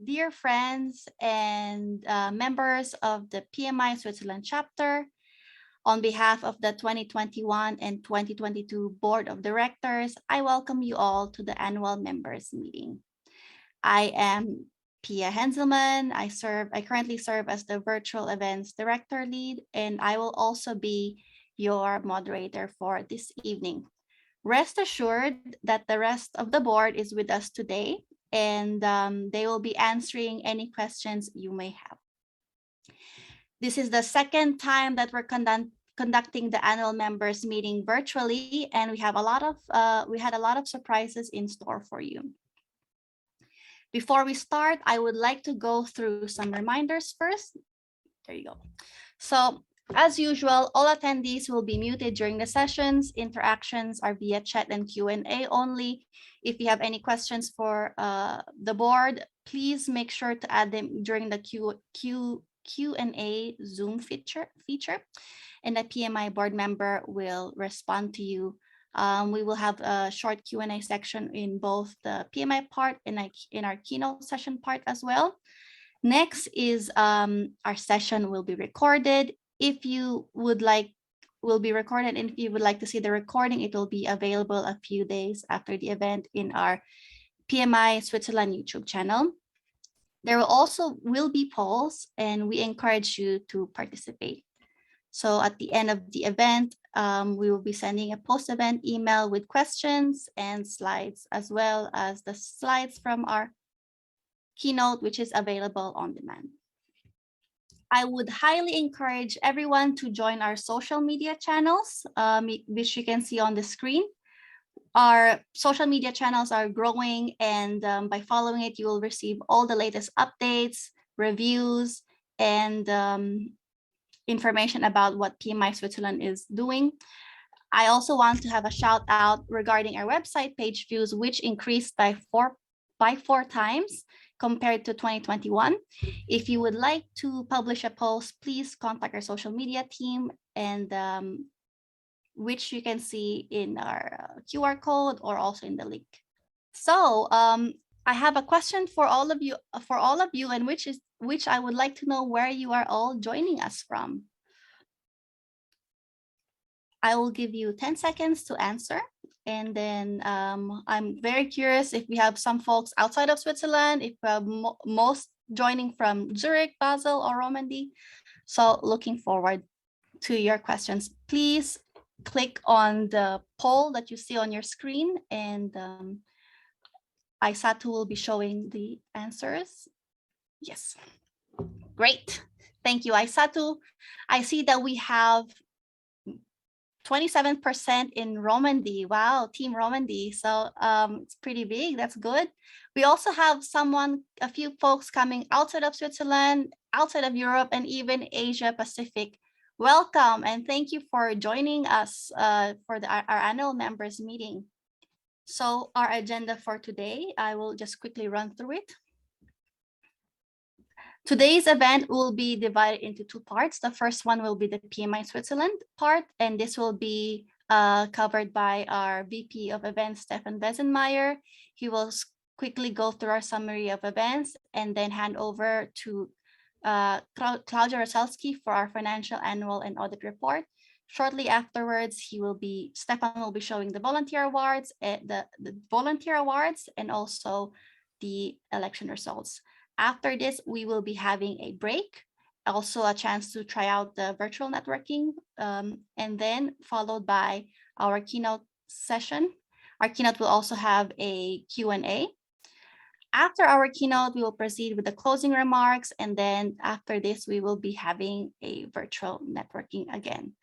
dear friends and members of the PMI Switzerland chapter, on behalf of the 2021 and 2022 Board of Directors, I welcome you all to the annual members meeting. I am Pia Henselman. I currently serve as the Virtual Events Director Lead, and I will also be your moderator for this evening. Rest assured that the rest of the board is with us today, and they will be answering any questions you may have. This is the second time that we're conducting the annual members meeting virtually, and we had a lot of surprises in store for you. Before we start, I would like to go through some reminders first. There you go. So as usual, all attendees will be muted during the sessions. Interactions are via chat and Q&A only. If you have any questions for the board, please make sure to add them during the Q&A Zoom feature, and the PMI board member will respond to you. We will have a short Q&A section in both the PMI part and in our keynote session part as well. Next is our session will be recorded. If you would like, will be recorded, and if you would like to see the recording, it will be available a few days after the event in our PMI Switzerland YouTube channel. There will be polls, and we encourage you to participate. So at the end of the event, we will be sending a post-event email with questions and slides, as well as the slides from our keynote, which is available on demand. I would highly encourage everyone to join our social media channels, which you can see on the screen. Our social media channels are growing, and by following it, you will receive all the latest updates, reviews, and information about what PMI Switzerland is doing. I also want to have a shout out regarding our website page views, which increased by four times compared to 2021. If you would like to publish a post, please contact our social media team, and which you can see in our QR code or also in the link. So I have a question for all of you, and which I would like to know where you are all joining us from. I will give you 10 seconds to answer. And then I'm very curious if we have some folks outside of Switzerland, if we have most joining from Zurich, Basel, or Romandy. So looking forward to your questions. Please click on the poll that you see on your screen, and Aisatu will be showing the answers. Yes, great. Thank you, Aisatu. I see that we have 27% in Romandy. Wow, Team Romandy. So it's pretty big. That's good. We also have a few folks coming outside of Switzerland, outside of Europe, and even Asia Pacific. Welcome, and thank you for joining us for our annual members meeting. So our agenda for today, I will just quickly run through it. Today's event will be divided into two parts. The first one will be the PMI Switzerland part, and this will be covered by our VP of Events, Stefan Besenmeyer. He will quickly go through our summary of events and then hand over to Claudia Rosalski for our financial annual and audit report. Shortly afterwards, Stefan will be showing the volunteer awards, and also the election results. After this, we will be having a break, also a chance to try out the virtual networking, and then followed by our keynote session. Our keynote will also have a Q&A. After our keynote, we will proceed with the closing remarks, and then after this, we will be having a virtual networking again.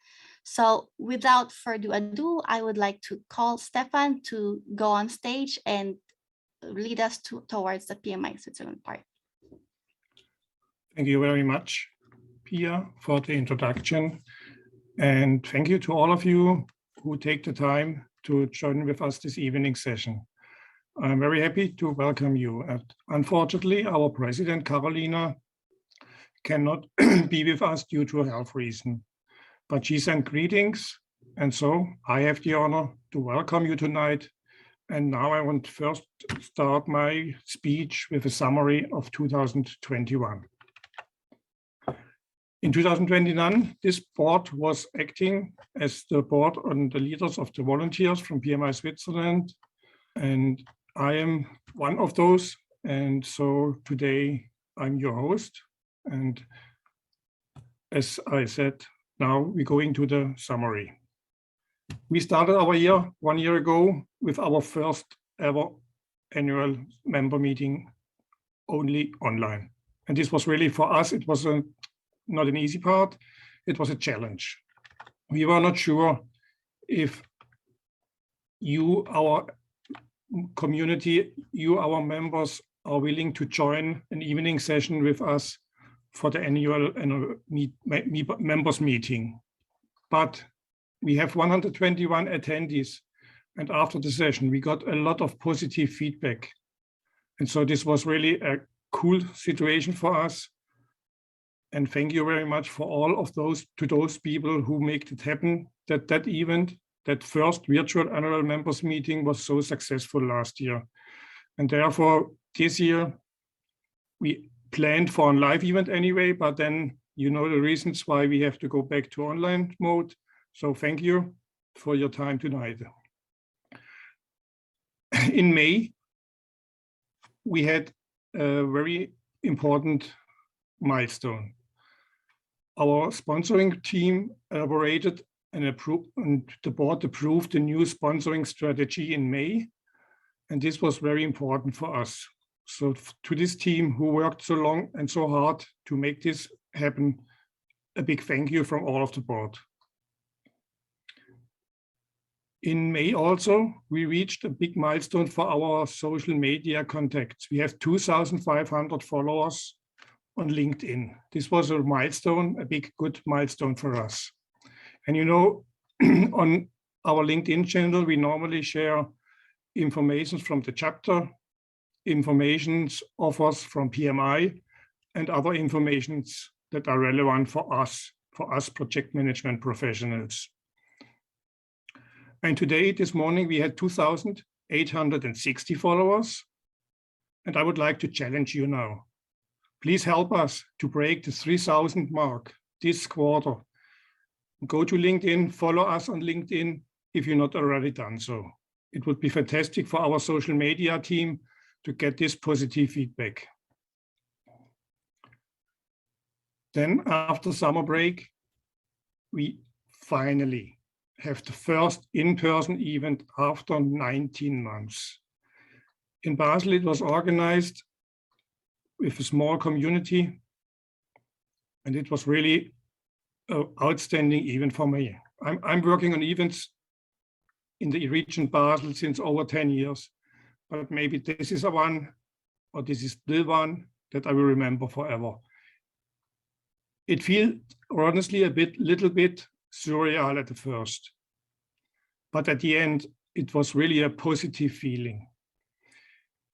So without further ado, I would like to call Stefan to go on stage and lead us towards the PMI Switzerland part. Thank you very much, Pia, for the introduction. And thank you to all of you who take the time to join with us this evening session. I'm very happy to welcome you. Unfortunately, our president, Carolina, cannot be with us due to a health reason, but she sent greetings. And so I have the honor to welcome you tonight And now I want to first start my speech with a summary of 2021. In 2021, this board was acting as the board on the leaders of the volunteers from PMI Switzerland. And I am one of those. And so today I'm your host. And as I said, now we go into the summary. We started our year 1 year ago with our first ever annual member meeting only online. And this was really for us, it was not an easy part, it was a challenge. We were not sure if you, our community, you, our members, are willing to join an evening session with us for the annual members meeting. But we have 121 attendees, and after the session, we got a lot of positive feedback. And so this was really a cool situation for us. And thank you very much for all of those people who make it happen, that event, that first virtual annual members meeting was so successful last year. And therefore, this year, we planned for a live event anyway, but then you know the reasons why we have to go back to online mode. So thank you for your time tonight. In May, we had a very important milestone. Our sponsoring team elaborated and approved, and the board approved the new sponsoring strategy in May. And this was very important for us. So to this team who worked so long and so hard to make this happen, a big thank you from all of the board. In May also, we reached a big milestone for our social media contacts. We have 2,500 followers on LinkedIn. This was a milestone, a big, good milestone for us. And you know, on our LinkedIn channel, we normally share information from the chapter, informations offers from PMI, and other informations that are relevant for us project management professionals. And today, this morning, we had 2,860 followers. And I would like to challenge you now. Please help us to break the 3,000 mark this quarter. Go to LinkedIn, follow us on LinkedIn if you're not already done so. It would be fantastic for our social media team to get this positive feedback. Then after summer break, we finally have the first in-person event after 19 months. In Basel, it was organized with a small community, and it was really an outstanding event for me. I'm working on events in the region Basel since over 10 years, but maybe this is a one, or this is the one that I will remember forever. It feels honestly little bit surreal at the first, but at the end, it was really a positive feeling.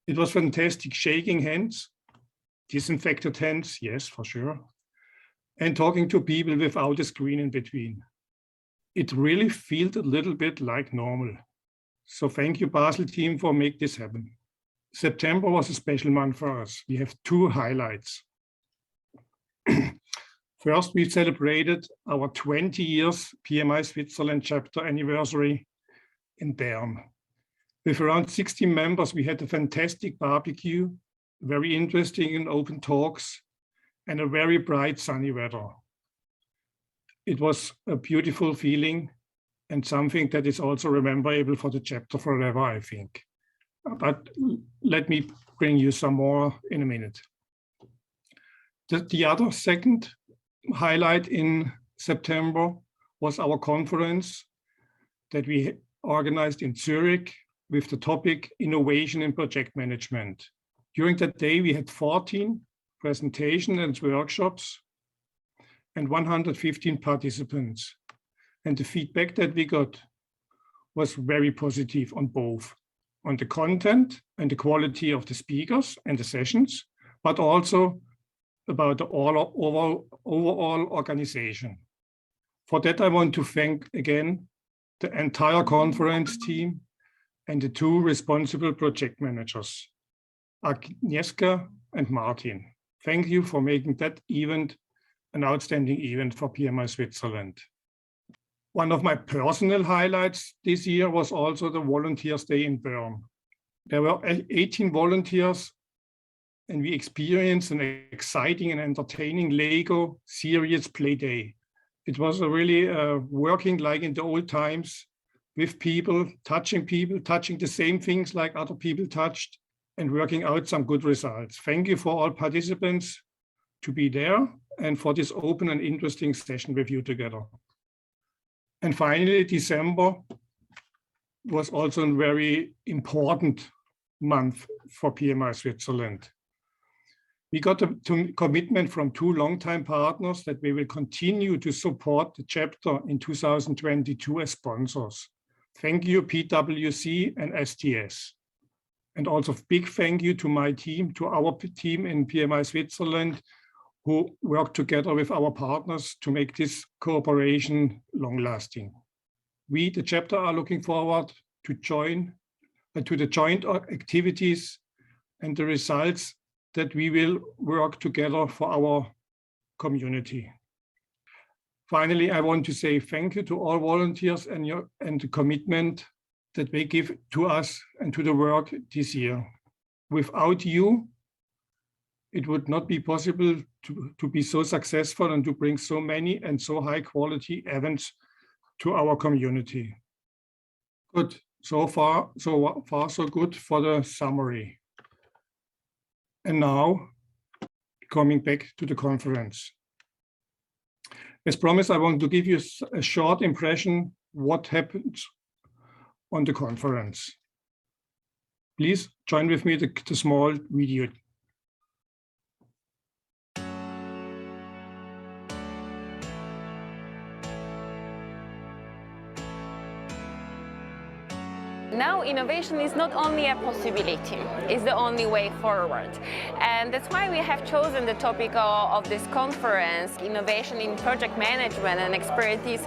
It was fantastic shaking hands, disinfected hands, yes, for sure, and talking to people without a screen in between. It really felt a little bit like normal. So thank you, Basel team, for making this happen. September was a special month for us. We have two highlights. First, we celebrated our 20 years PMI Switzerland chapter anniversary in Bern. With around 60 members, we had a fantastic barbecue, very interesting and open talks, and a very bright sunny weather. It was a beautiful feeling and something that is also rememberable for the chapter forever, I think. But let me bring you some more in a minute. The other second highlight in September was our conference that we organized in Zurich with the topic Innovation in Project Management. During that day, we had 14 presentations and workshops and 115 participants. And the feedback that we got was very positive on both, on the content and the quality of the speakers and the sessions, but also about the overall organization. For that, I want to thank again the entire conference team and the two responsible project managers, Agnieszka and Martin. Thank you for making that event an outstanding event for PMI Switzerland. One of my personal highlights this year was also the Volunteers Day in Bern. There were 18 volunteers, and we experienced an exciting and entertaining Lego serious play day. It was a really working like in the old times, with people, touching the same things like other people touched, and working out some good results. Thank you for all participants to be there and for this open and interesting session with you together. And finally, December was also a very important month for PMI Switzerland. We got a commitment from two longtime partners that we will continue to support the chapter in 2022 as sponsors. Thank you, PwC and STS. And also big thank you to my team, to our team in PMI Switzerland, who work together with our partners to make this cooperation long-lasting. We, the chapter, are looking forward to the joint activities and the results that we will work together for our community. Finally, I want to say thank you to all volunteers and the commitment that they give to us and to the work this year. Without you, it would not be possible to be so successful and to bring so many and so high quality events to our community. Good, so far so good for the summary. And now, coming back to the conference. As promised, I want to give you a short impression what happened on the conference. Please join with me the small video. Now innovation is not only a possibility, it's the only way forward. And that's why we have chosen the topic of this conference, innovation in project management and expertise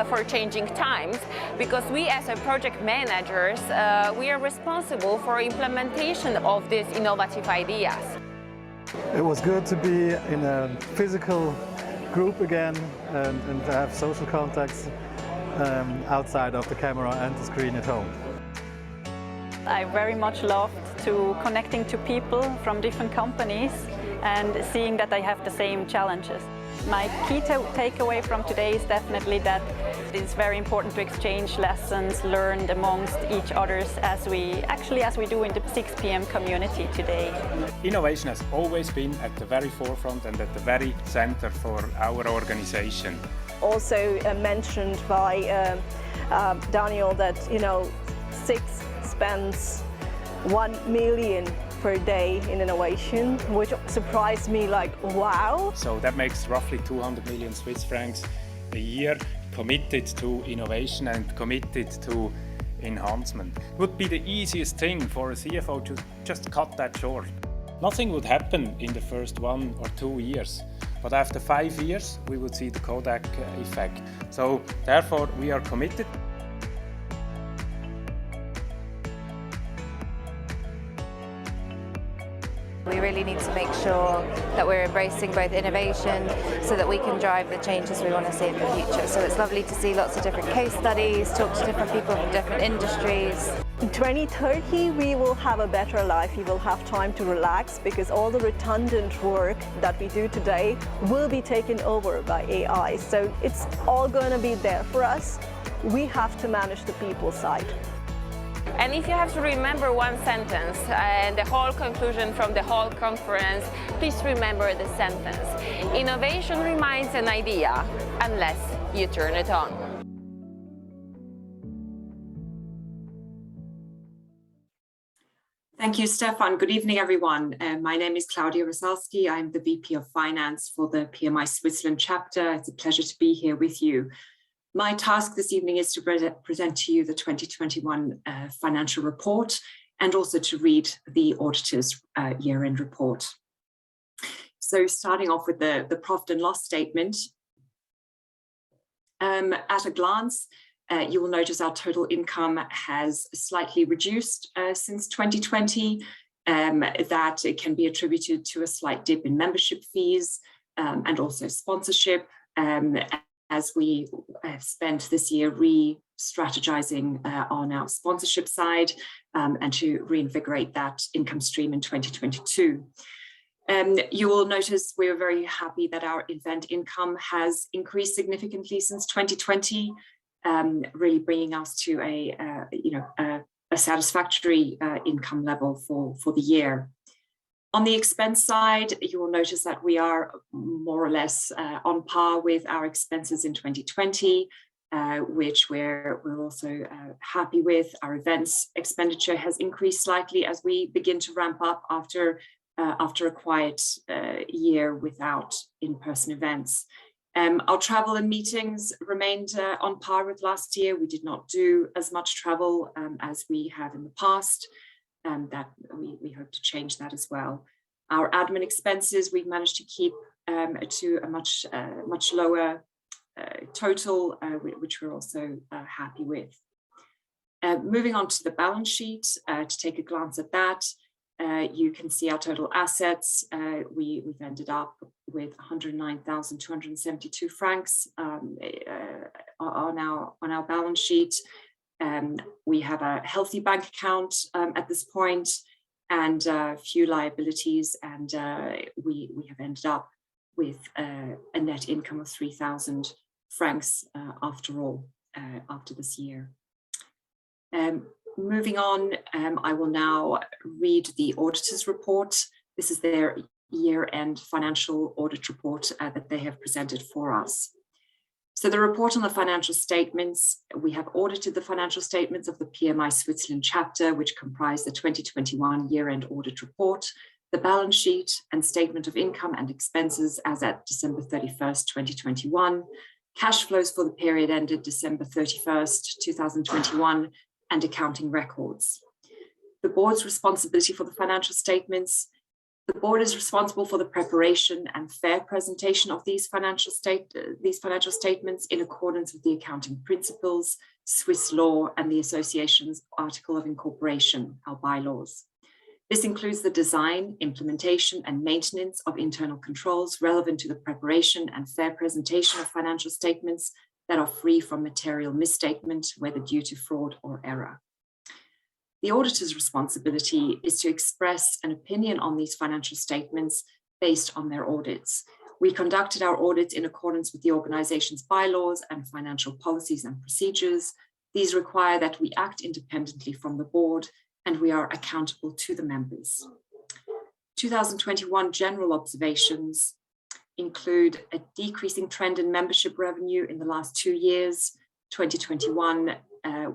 for changing times, because we as a project managers, we are responsible for implementation of these innovative ideas. It was good to be in a physical group again and to have social contacts outside of the camera and the screen at home. I very much loved connecting to people from different companies and seeing that they have the same challenges. My key takeaway from today is definitely that it's very important to exchange lessons learned amongst each others as we do in the 6 PM community today. Innovation has always been at the very forefront and at the very center for our organization. Also mentioned by Daniel that, SIX spends 1 million per day in innovation, which surprised me, like, wow. So that makes roughly 200 million Swiss francs a year committed to innovation and committed to enhancement. It would be the easiest thing for a CFO to just cut that short. Nothing would happen in the first 1 or 2 years, but after 5 years we would see the Kodak effect. So therefore we are committed. We really need to make sure that we're embracing both innovation so that we can drive the changes we want to see in the future. So it's lovely to see lots of different case studies, talk to different people from different industries. In 2030, we will have a better life. We will have time to relax because all the redundant work that we do today will be taken over by AI. So it's all going to be there for us. We have to manage the people side. And if you have to remember one sentence and the whole conclusion from the whole conference, please remember the sentence. Innovation remains an idea unless you turn it on. Thank you, Stefan. Good evening, everyone. My name is Claudia Rosalski. I'm the VP of Finance for the PMI Switzerland chapter. It's a pleasure to be here with you. My task this evening is to present to you the 2021 financial report and also to read the auditor's year-end report. So starting off with the profit and loss statement. At a glance, You will notice our total income has slightly reduced since 2020. That it can be attributed to a slight dip in membership fees and also sponsorship, as we have spent this year re-strategizing on our sponsorship side and to reinvigorate that income stream in 2022. You will notice we're very happy that our event income has increased significantly since 2020, really bringing us to a satisfactory income level for the year. On the expense side, you will notice that we are more or less on par with our expenses in 2020, which we're also happy with. Our events expenditure has increased slightly as we begin to ramp up after a quiet year without in-person events. Our travel and meetings remained on par with last year. We did not do as much travel as we have in the past, that we hope to change that as well. Our admin expenses, we've managed to keep to a much lower total, which we're also happy with. Moving on to the balance sheet, to take a glance at that, you can see our total assets. We've ended up with 109,272 francs on our balance sheet. We have a healthy bank account at this point and few liabilities, and we have ended up with a net income of 3,000 francs after all, after this year. Moving on, I will now read the auditor's report. This is their year-end financial audit report that they have presented for us. So the report on the financial statements, we have audited the financial statements of the PMI Switzerland chapter, which comprise the 2021 year-end audit report, the balance sheet and statement of income and expenses as at December 31st, 2021, cash flows for the period ended December 31st, 2021, and accounting records. The board's responsibility for the financial statements. The board is responsible for the preparation and fair presentation of these financial statements in accordance with the accounting principles, Swiss law, and the association's article of incorporation, our bylaws. This includes the design, implementation, and maintenance of internal controls relevant to the preparation and fair presentation of financial statements that are free from material misstatement, whether due to fraud or error. The auditor's responsibility is to express an opinion on these financial statements based on their audits. We conducted our audits in accordance with the organization's bylaws and financial policies and procedures. These require that we act independently from the board and we are accountable to the members. 2021 general observations include a decreasing trend in membership revenue in the last 2 years. 2021,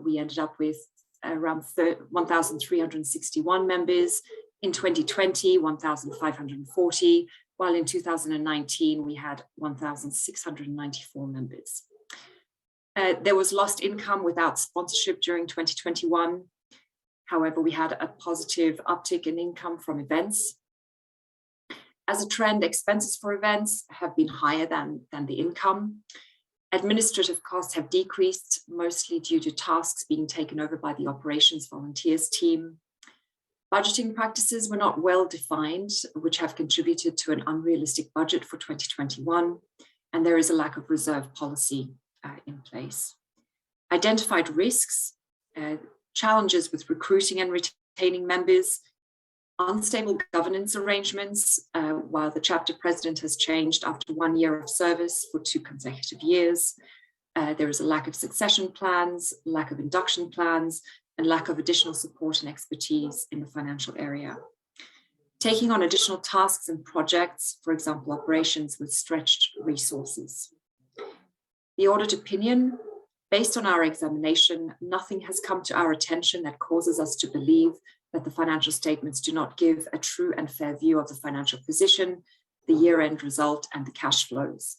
we ended up with around 1,361 members. In 2020, 1,540, while in 2019, we had 1,694 members. There was lost income without sponsorship during 2021. However, we had a positive uptick in income from events. As a trend, expenses for events have been higher than the income. Administrative costs have decreased, mostly due to tasks being taken over by the operations volunteers team. Budgeting practices were not well defined, which have contributed to an unrealistic budget for 2021, and there is a lack of reserve policy in place. Identified risks, challenges with recruiting and retaining members, unstable governance arrangements, while the chapter president has changed after 1 year of service for 2 consecutive years. There is a lack of succession plans, lack of induction plans, and lack of additional support and expertise in the financial area. Taking on additional tasks and projects, for example, operations with stretched resources. The audit opinion, based on our examination, nothing has come to our attention that causes us to believe that the financial statements do not give a true and fair view of the financial position, the year-end result, and the cash flows.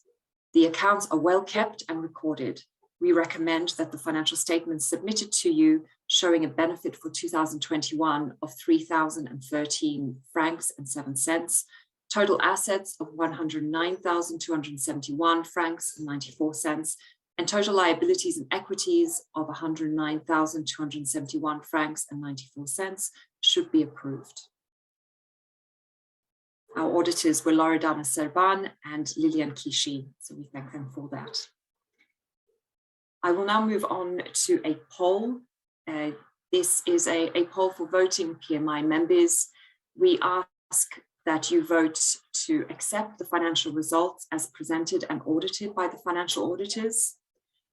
The accounts are well kept and recorded. We recommend that the financial statements submitted to you showing a benefit for 2021 of 3,013 francs and 7 cents, total assets of 109,271 francs and 94 cents, and total liabilities and equities of 109,271 francs and 94 cents should be approved. Our auditors were Loredana Serban and Lilian Kishi, so we thank them for that. I will now move on to a poll. This is a poll for voting PMI members. We ask that you vote to accept the financial results as presented and audited by the financial auditors.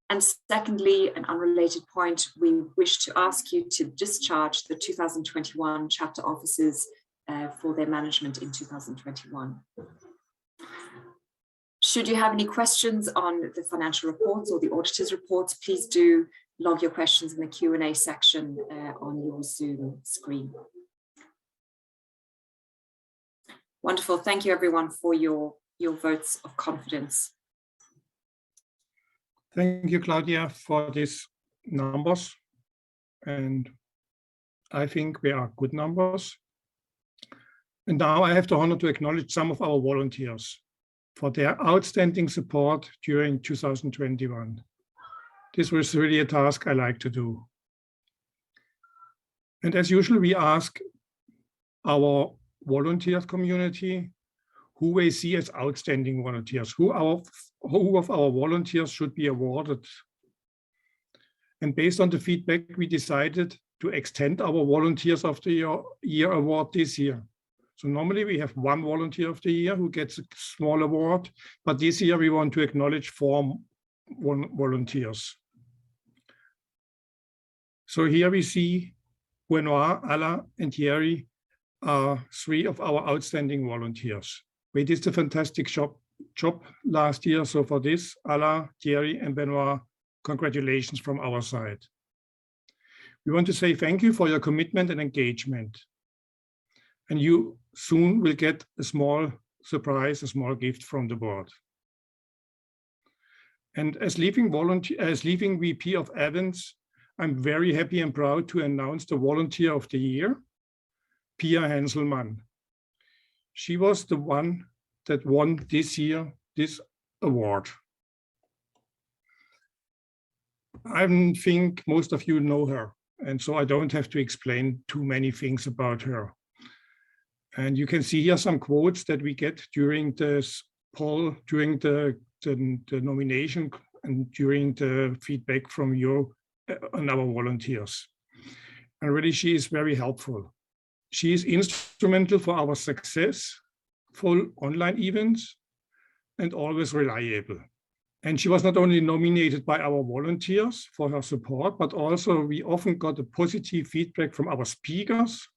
And secondly, an unrelated point, we wish to ask you to discharge the 2021 chapter officers for their management in 2021. Should you have any questions on the financial reports or the auditor's reports, please do log your questions in the Q&A section on your Zoom screen. Wonderful. Thank you, everyone, for your votes of confidence. Thank you, Claudia, for these numbers. And I think they are good numbers. And now I have the honor to acknowledge some of our volunteers for their outstanding support during 2021. This was really a task I like to do. And as usual, we ask our volunteer community who we see as outstanding volunteers, who of our volunteers should be awarded. And based on the feedback, we decided to extend our Volunteers of the Year award this year. So normally we have one Volunteer of the Year who gets a small award, but this year we want to acknowledge 4 volunteers. So here we see Benoit, Ala, and Thierry are 3 of our outstanding volunteers. We did a fantastic job last year. So for this, Ala, Thierry, and Benoit, congratulations from our side. We want to say thank you for your commitment and engagement. And you soon will get a small surprise, a small gift from the board. And as leaving VP of Events, I'm very happy and proud to announce the Volunteer of the Year, Pia Henselmann. She was the one that won this year this award. I think most of you know her, and so I don't have to explain too many things about her. And you can see here some quotes that we get during this poll, during the nomination, and during the feedback from you and our volunteers. And really, she is very helpful. She is instrumental for our successful online events and always reliable. And she was not only nominated by our volunteers for her support, but also we often got a positive feedback from our speakers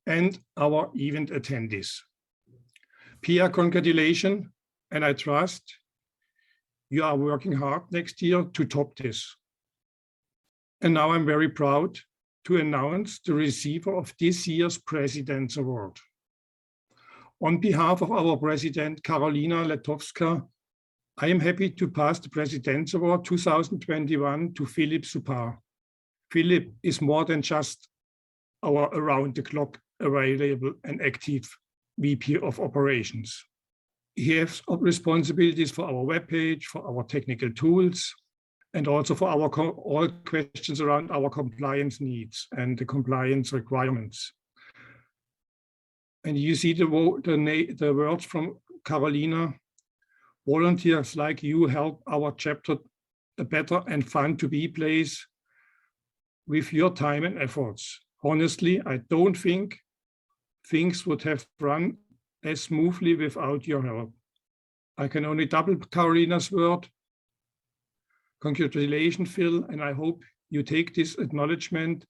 and our event attendees. Pia, congratulations, and I trust you are working hard next year to top this. And now I'm very proud to announce the receiver of this year's President's Award. On behalf of our President, Karolina Letowska, I am happy to pass the President's Award 2021 to Philippe Soupard. Philippe is more than just our around-the-clock available and active VP of Operations. He has responsibilities for our webpage, for our technical tools, and also for our all questions around our compliance needs and the compliance requirements. And you see the words from Karolina. Volunteers like you help our chapter a better and fun to be place with your time and efforts. Honestly, I don't think things would have run as smoothly without your help. I can only double Karolina's word. Congratulations, Phil, and I hope you take this acknowledgement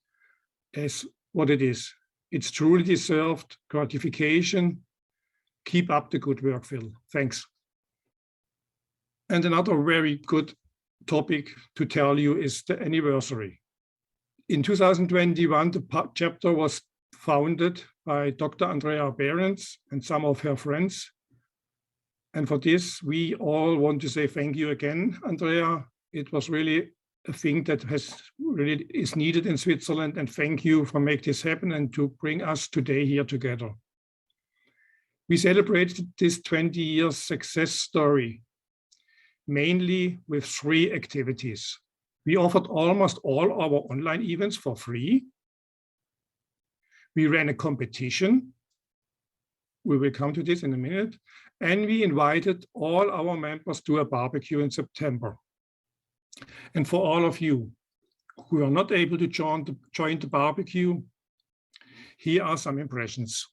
as what it is. It's truly deserved gratification. Keep up the good work, Phil. Thanks. And another very good topic to tell you is the anniversary. In 2021, the chapter was founded by Dr. Andrea Behrens and some of her friends. And for this, we all want to say thank you again, Andrea. It was really a thing that really is needed in Switzerland. And thank you for making this happen and to bring us today here together. We celebrated this 20 years success story. mainly with 3 activities. We offered almost all our online events for free. We ran a competition. We will come to this in a minute. And we invited all our members to a barbecue in September. And for all of you who are not able to join the barbecue, here are some impressions.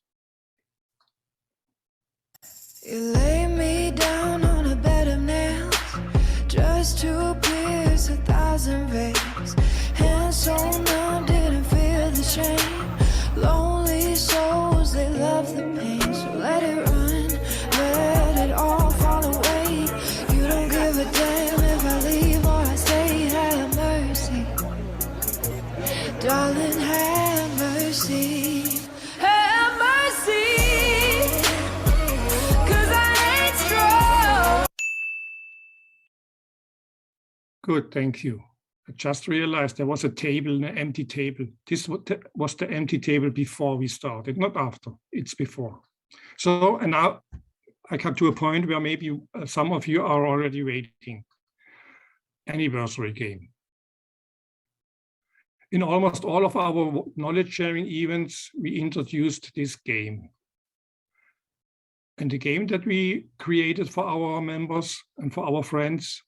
You lay me down on a bed of nails, just to pierce 1,000 veins. Hands so numb, didn't feel the shame. Lonely souls, they love the pain. So let it run, let it all fall away. You don't give a damn if I leave or I stay. Have mercy, darling, have mercy. Have mercy. Good, thank you. I just realized there was a table, an empty table. This was the empty table before we started, not after, it's before. So, and now I come to a point where maybe some of you are already waiting. Anniversary game. In almost all of our knowledge sharing events, we introduced this game. And the game that we created for our members and for our friends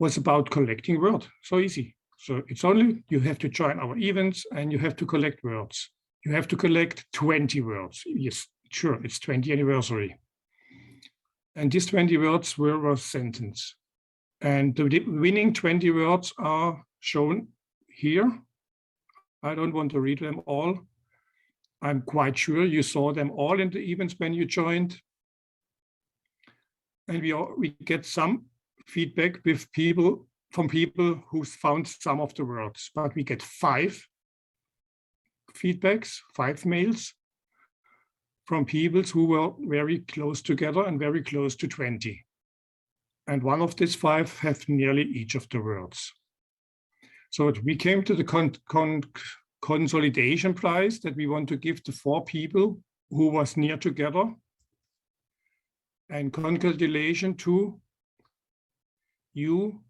was about collecting words. So easy. So it's only, you have to join our events and you have to collect words. You have to collect 20 words. Yes, sure, it's 20th anniversary. And these 20 words were a sentence. And the winning 20 words are shown here. I don't want to read them all. I'm quite sure you saw them all in the events when you joined. And we get some feedback with people from people who found some of the words, but we get 5 feedbacks, 5 mails from people who were very close together and very close to 20. And one of these 5 have nearly each of the words. So we came to the consolidation prize that we want to give to 4 people who was near together. And congratulations to you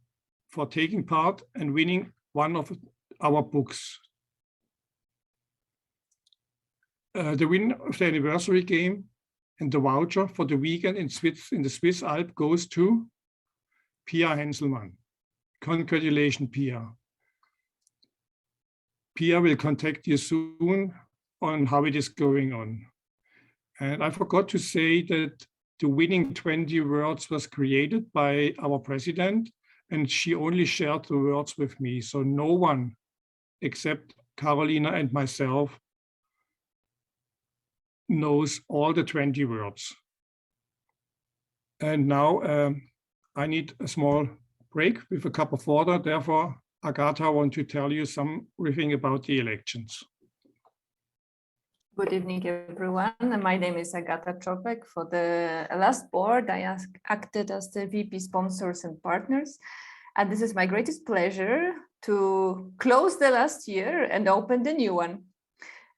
for taking part and winning one of our books. The winner of the anniversary game and the voucher for the weekend in the Swiss Alps goes to Pia Henselmann. Congratulations, Pia. Pia will contact you soon on how it is going on. And I forgot to say that the winning 20 words was created by our president, and she only shared the words with me. So no one except Carolina and myself knows all the 20 words. And now I need a small break with a cup of water. Therefore, Agatha, I want to tell you something about the elections. Good evening, everyone. My name is Agata Czopek. For the last board, I acted as the VP sponsors and partners. And this is my greatest pleasure to close the last year and open the new one.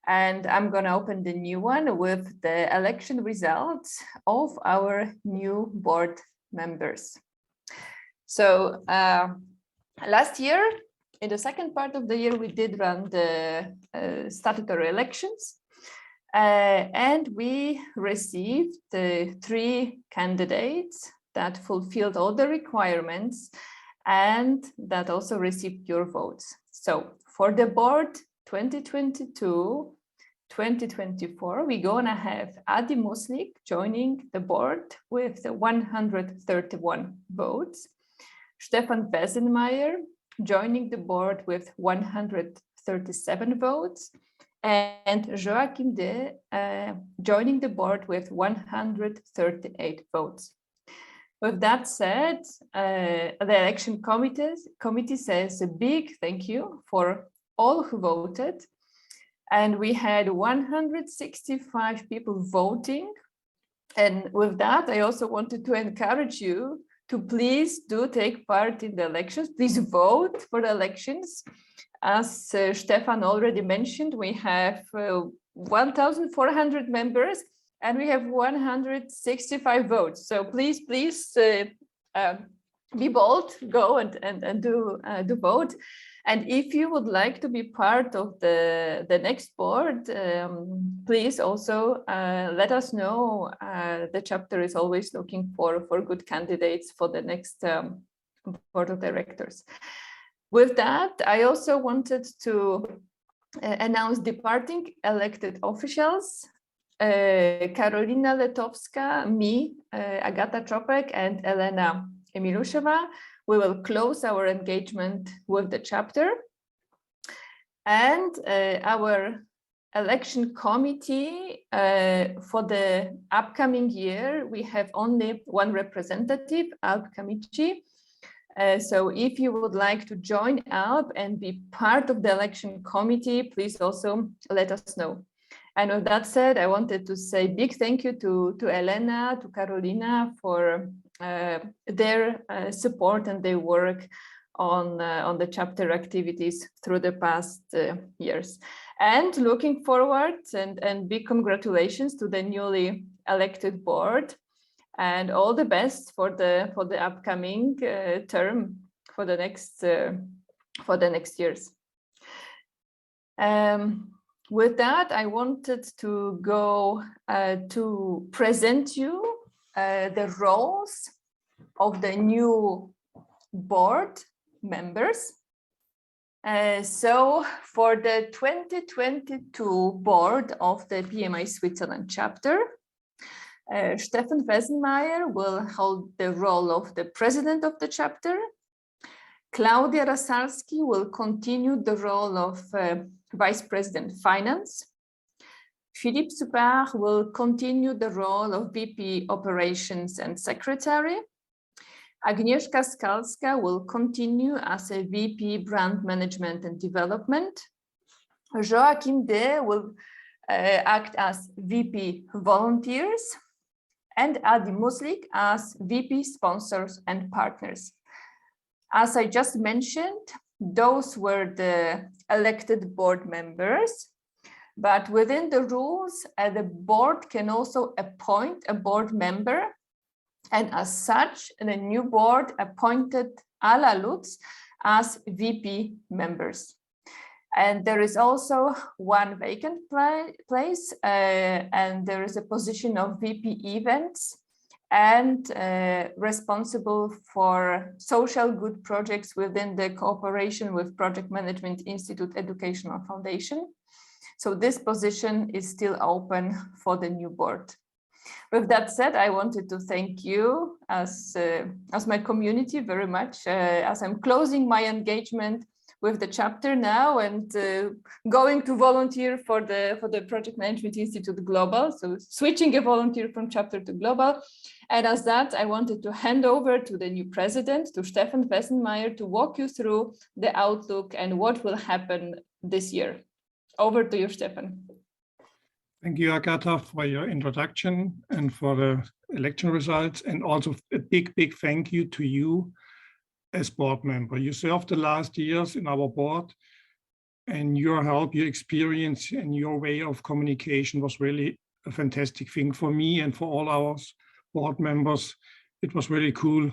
And I'm going to open the new one with the election results of our new board members. So last year, in the second part of the year, we did run the statutory elections. And we received 3 candidates that fulfilled all the requirements and that also received your votes. So for the board 2022-2024, we're gonna have Adi Muslik joining the board with 131 votes, Stefan Besenmeier joining the board with 137 votes, and Joachim De joining the board with 138 votes. With that said, the election committee says a big thank you for all who voted. And we had 165 people voting. And with that, I also wanted to encourage you to please do take part in the elections. Please vote for the elections. As Stefan already mentioned, we have 1,400 members and we have 165 votes. So please be bold, go and do vote. And if you would like to be part of the next board, please also let us know. The chapter is always looking for good candidates for the next board of directors. With that, I also wanted to announce departing elected officials. Karolina Letowska, me, Agata Czopek, and Elena Emilusheva. We will close our engagement with the chapter. And our election committee for the upcoming year, we have only one representative, ALP committee. So if you would like to join ALP and be part of the election committee, please also let us know. And with that said, I wanted to say big thank you to Elena, to Karolina for their support and their work on the chapter activities through the past years. And looking forward and big congratulations to the newly elected board, and all the best for the upcoming term for the next years. With that, I wanted to go to present you the roles of the new board members. So for the 2022 board of the PMI Switzerland chapter, Stefan Wesenmeier will hold the role of the president of the chapter. Claudia Rasalski will continue the role of Vice President Finance. Philippe Suppard will continue the role of VP Operations and Secretary. Agnieszka Skalska will continue as a VP Brand Management and Development. Joachim De will act as VP Volunteers, and Adi Muslik as VP Sponsors and Partners. As I just mentioned, those were the elected board members, but within the rules, the board can also appoint a board member, and as such, the new board appointed Ala Lutz as VP members. And there is also one vacant place, and there is a position of VP Events and responsible for social good projects within the cooperation with Project Management Institute Educational Foundation. So this position is still open for the new board. With that said, I wanted to thank you as my community very much, as I'm closing my engagement with the chapter now and going to volunteer for the Project Management Institute Global, so switching a volunteer from chapter to global. And as that, I wanted to hand over to the new president, to Stefan Wesenmeier, to walk you through the outlook and what will happen this year. Over to you, Stefan. Thank you, Agata, for your introduction and for the election results, and also a big thank you to you as board member. You served the last years in our board, and your help, your experience, and your way of communication was really a fantastic thing for me and for all our board members. It was really cool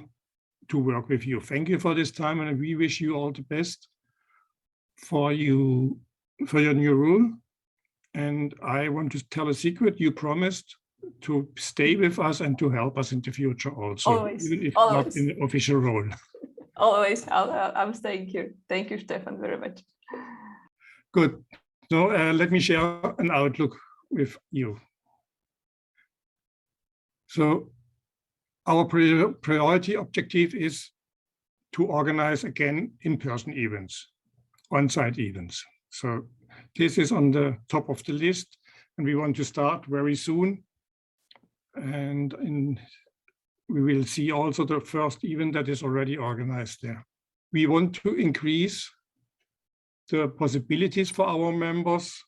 to work with you. Thank you for this time, and we wish you all the best for your new role. And I want to tell a secret. You promised to stay with us and to help us in the future also, always, even if always. not in the official role. Always, I'm staying here. Thank you, Stefan, very much. Good. So let me share an outlook with you. So our priority objective is to organize again in-person events, on-site events. So this is on the top of the list, and we want to start very soon. And we will see also the first event that is already organized there. We want to increase the possibilities for our members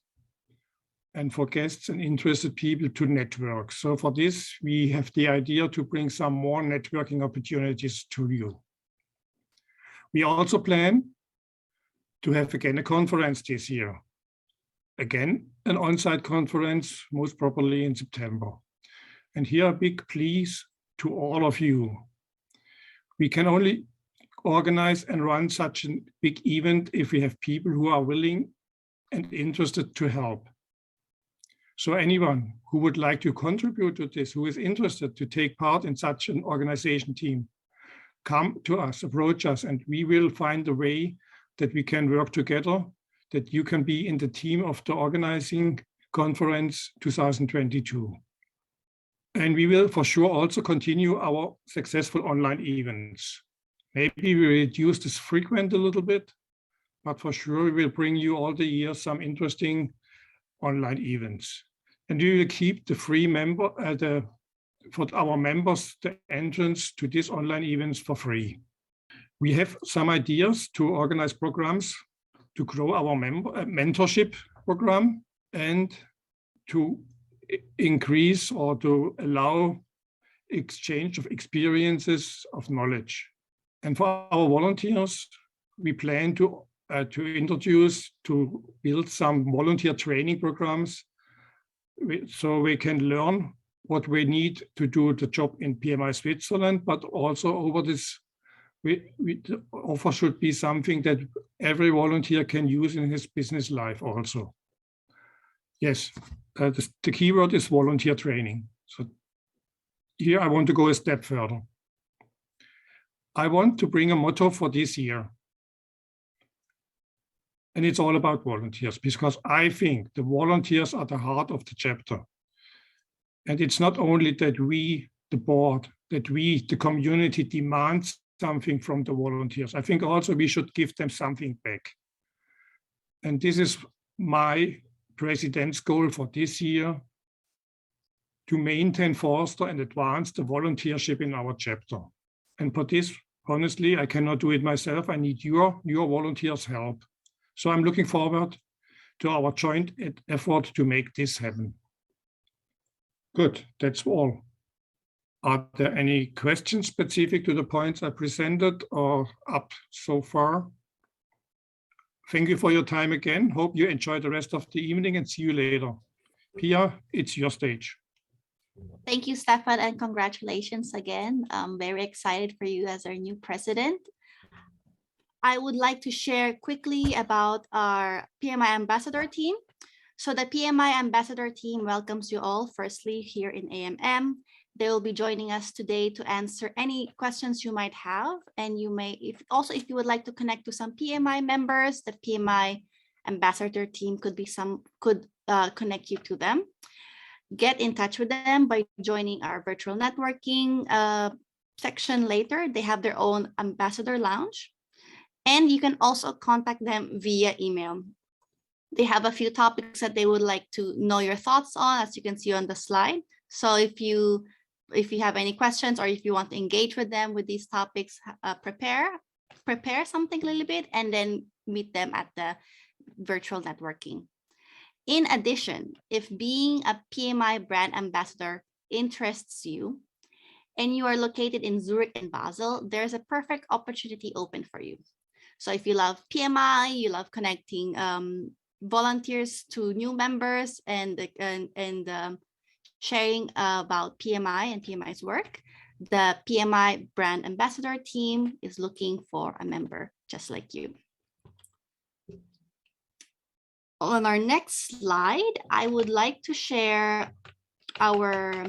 and for guests and interested people to network. So for this, we have the idea to bring some more networking opportunities to you. We also plan to have again a conference this year. Again, an on-site conference, most probably in September. And here a big please to all of you. We can only organize and run such a big event if we have people who are willing and interested to help. So anyone who would like to contribute to this, who is interested to take part in such an organization team, come to us, approach us, and we will find a way that we can work together, that you can be in the team of the organizing conference 2022. And we will for sure also continue our successful online events. Maybe we reduce this frequent a little bit, but for sure we will bring you all the year some interesting online events. And we will keep the free member, for our members, the entrance to these online events for free. We have some ideas to organize programs to grow our mentorship program and to increase or to allow exchange of experiences of knowledge. And for our volunteers, we plan to build some volunteer training programs so we can learn what we need to do the job in PMI Switzerland, but also over this, the offer should be something that every volunteer can use in his business life also. Yes, the keyword is volunteer training. So here I want to go a step further. I want to bring a motto for this year. And it's all about volunteers, because I think the volunteers are the heart of the chapter. And it's not only that we, the board, that we, the community, demands something from the volunteers. I think also we should give them something back. And this is my president's goal for this year, to maintain, foster, and advance the volunteership in our chapter. And for this, honestly, I cannot do it myself. I need your volunteers' help. So I'm looking forward to our joint effort to make this happen. Good, that's all. Are there any questions specific to the points I presented or up so far? Thank you for your time again. Hope you enjoy the rest of the evening and see you later. Pia, it's your stage. Thank you, Stefan, and congratulations again. I'm very excited for you as our new president. I would like to share quickly about our PMI ambassador team. So the PMI ambassador team welcomes you all firstly here in AMM. They will be joining us today to answer any questions you might have. And you may, if you would like to connect to some PMI members, the PMI ambassador team could connect you to them. Get in touch with them by joining our virtual networking section later. They have their own ambassador lounge. And you can also contact them via email. They have a few topics that they would like to know your thoughts on, as you can see on the slide. So if you have any questions or if you want to engage with them with these topics, prepare something a little bit and then meet them at the virtual networking. In addition, if being a PMI brand ambassador interests you and you are located in Zurich and Basel, there's a perfect opportunity open for you. So if you love PMI, you love connecting volunteers to new members and sharing about PMI and PMI's work, the PMI brand ambassador team is looking for a member just like you. On our next slide, I would like to share our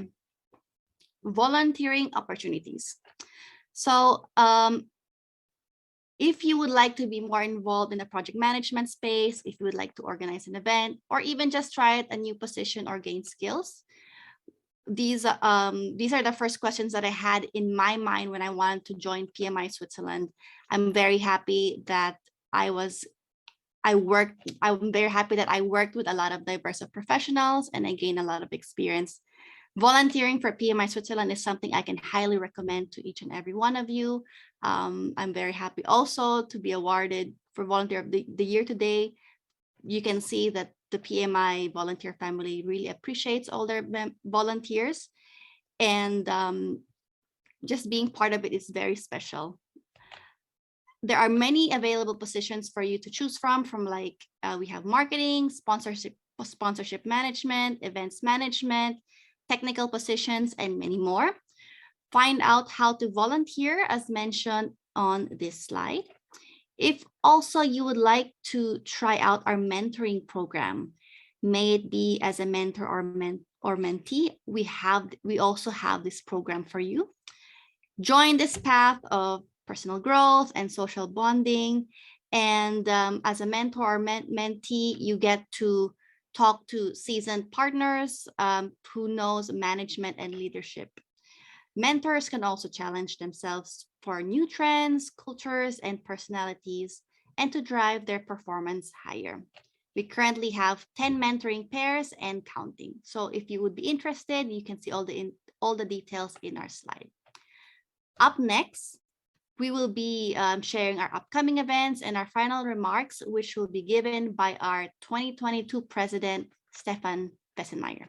volunteering opportunities. So if you would like to be more involved in the project management space, if you would like to organize an event, or even just try out a new position or gain skills, these are the first questions that I had in my mind when I wanted to join PMI Switzerland. I'm very happy that I'm very happy that I worked with a lot of diverse professionals and I gained a lot of experience. Volunteering for PMI Switzerland is something I can highly recommend to each and every one of you. I'm very happy also to be awarded for Volunteer of the Year today. You can see that the PMI volunteer family really appreciates all their volunteers, and just being part of it is very special. There are many available positions for you to choose from like we have marketing, sponsorship management, events management, technical positions, and many more. find out how to volunteer as mentioned on this slide. If also you would like to try out our mentoring program, may it be as a mentor or mentee, we also have this program for you. Join this path of personal growth and social bonding. And as a mentor or mentee, you get to talk to seasoned partners who knows management and leadership. Mentors can also challenge themselves for new trends, cultures, and personalities, and to drive their performance higher. We currently have 10 mentoring pairs and counting. So if you would be interested, you can see all the details in our slide. Up next, we will be sharing our upcoming events and our final remarks, which will be given by our 2022 President, Stefan Wesenmeier.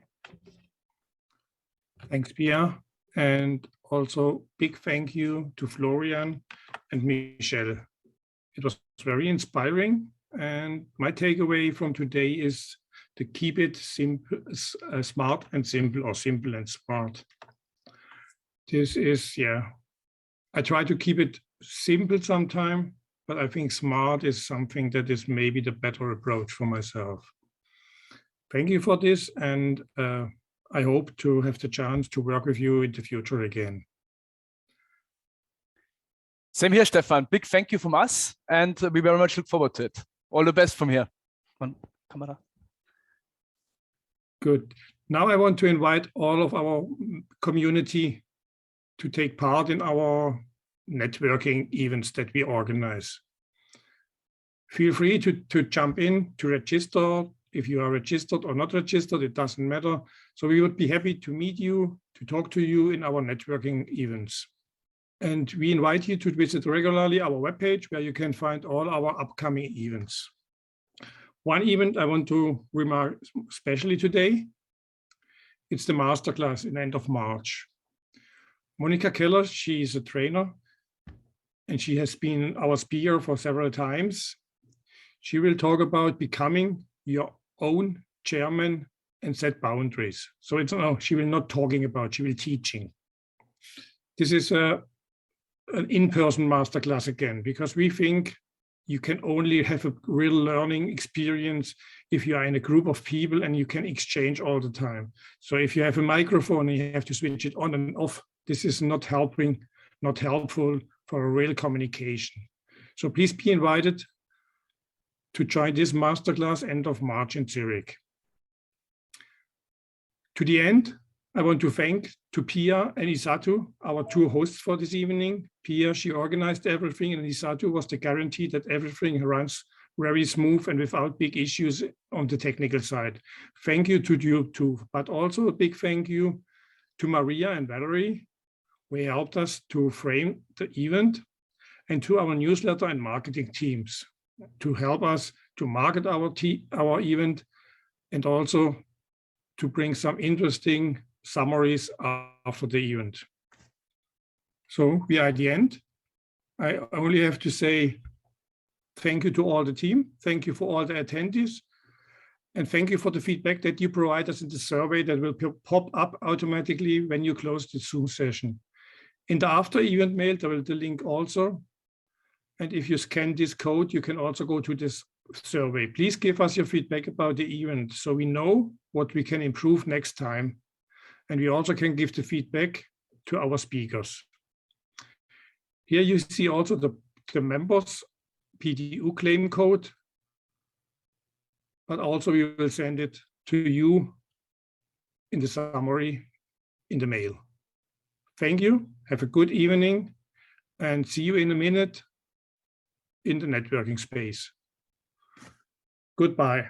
Thanks, Pia. And also big thank you to Florian and Michelle. It was very inspiring. And my takeaway from today is to keep it simple, smart and simple, or simple and smart. This is, I try to keep it simple sometime, but I think smart is something that is maybe the better approach for myself. Thank you for this, and I hope to have the chance to work with you in the future again. Same here, Stefan. Big thank you from us, and we very much look forward to it. All the best from here. On camera. Good. Now I want to invite all of our community to take part in our networking events that we organize. Feel free to jump in, to register. If you are registered or not registered, it doesn't matter. So we would be happy to meet you, to talk to you in our networking events. And we invite you to visit regularly our webpage, where you can find all our upcoming events. One event I want to remark especially today, it's the masterclass in the end of March. Monica Keller, she is a trainer, and she has been our speaker for several times. She will talk about becoming your own chairman and set boundaries. So it's no, she will not talking about, she will teaching. This is an in-person masterclass again, because we think you can only have a real learning experience if you are in a group of people and you can exchange all the time. So if you have a microphone and you have to switch it on and off, this is not helpful for a real communication. So please be invited to join this masterclass end of March in Zurich. To the end, I want to thank to Pia and Isatu, our two hosts for this evening. Pia, she organized everything, and Isatu was the guarantee that everything runs very smooth and without big issues on the technical side. Thank you to you too, but also a big thank you to Maria and Valerie, who helped us to frame the event, and to our newsletter and marketing teams to help us to market our event, and also to bring some interesting summaries after the event. So we are at the end. I only have to say thank you to all the team. Thank you for all the attendees. And thank you for the feedback that you provide us in the survey that will pop up automatically when you close the Zoom session. In the after event mail, there will be the link also. And if you scan this code, you can also go to this survey. Please give us your feedback about the event so we know what we can improve next time. And we also can give the feedback to our speakers. Here you see also the members PDU claim code, but also we will send it to you in the summary in the mail. Thank you, have a good evening, and see you in a minute in the networking space. Goodbye.